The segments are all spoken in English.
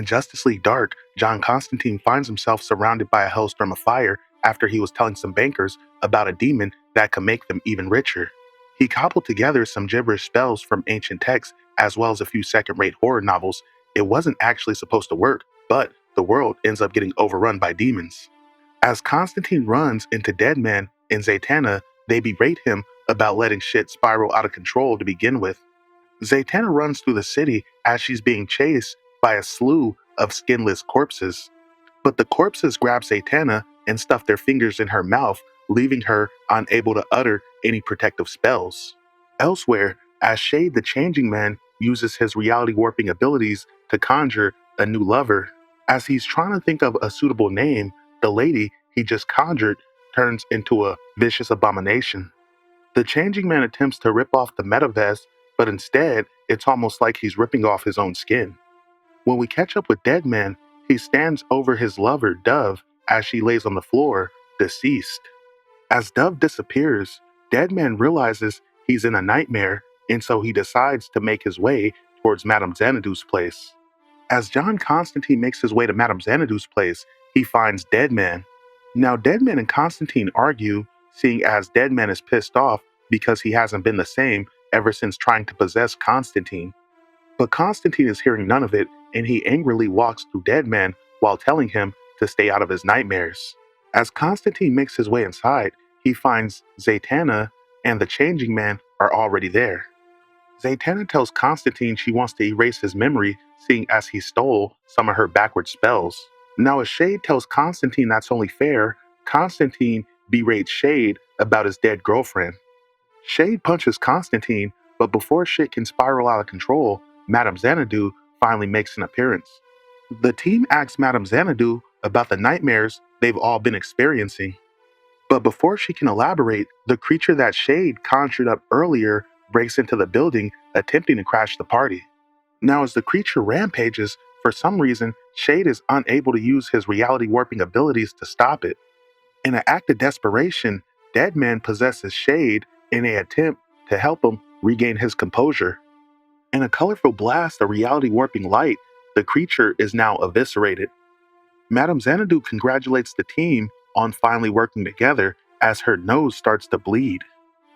In Justice League Dark, John Constantine finds himself surrounded by a hellstorm of fire after he was telling some bankers about a demon that could make them even richer. He cobbled together some gibberish spells from ancient texts as well as a few second-rate horror novels. It wasn't actually supposed to work, but the world ends up getting overrun by demons. As Constantine runs into Deadman and Zatanna, they berate him about letting shit spiral out of control to begin with. Zatanna runs through the city as she's being chased by a slew of skinless corpses. But the corpses grab Zatanna and stuff their fingers in her mouth, leaving her unable to utter any protective spells. Elsewhere, as Shade the Changing Man uses his reality warping abilities to conjure a new lover, as he's trying to think of a suitable name, the lady he just conjured turns into a vicious abomination. The Changing Man attempts to rip off the meta vest, but instead, it's almost like he's ripping off his own skin. When we catch up with Deadman, he stands over his lover, Dove, as she lays on the floor, deceased. As Dove disappears, Deadman realizes he's in a nightmare, and so he decides to make his way towards Madame Xanadu's place. As John Constantine makes his way to Madame Xanadu's place, he finds Deadman. Now, Deadman and Constantine argue, seeing as Deadman is pissed off because he hasn't been the same ever since trying to possess Constantine. But Constantine is hearing none of it, and he angrily walks through Deadman while telling him to stay out of his nightmares. As Constantine makes his way inside, he finds Zatanna and the Changing Man are already there. Zatanna tells Constantine she wants to erase his memory, seeing as he stole some of her backward spells. Now, as Shade tells Constantine that's only fair, Constantine berates Shade about his dead girlfriend. Shade punches Constantine, but before shit can spiral out of control, Madame Xanadu finally makes an appearance. The team asks Madame Xanadu about the nightmares they've all been experiencing. But before she can elaborate, the creature that Shade conjured up earlier breaks into the building, attempting to crash the party. Now, as the creature rampages, for some reason, Shade is unable to use his reality warping abilities to stop it. In an act of desperation, Deadman possesses Shade in an attempt to help him regain his composure. In a colorful blast of reality warping light, the creature is now eviscerated. Madame Xanadu congratulates the team on finally working together as her nose starts to bleed.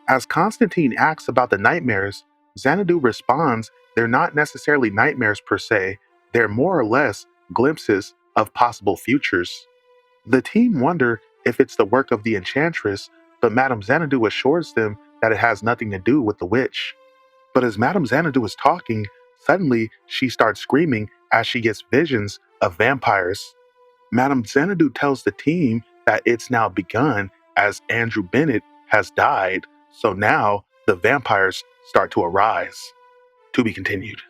As Constantine asks about the nightmares, Xanadu responds they're not necessarily nightmares per se, they're more or less glimpses of possible futures. The team wonder if it's the work of the Enchantress, but Madame Xanadu assures them that it has nothing to do with the witch. But as Madame Xanadu is talking, suddenly she starts screaming as she gets visions of vampires. Madame Xanadu tells the team that it's now begun as Andrew Bennett has died, so now the vampires start to arise. To be continued.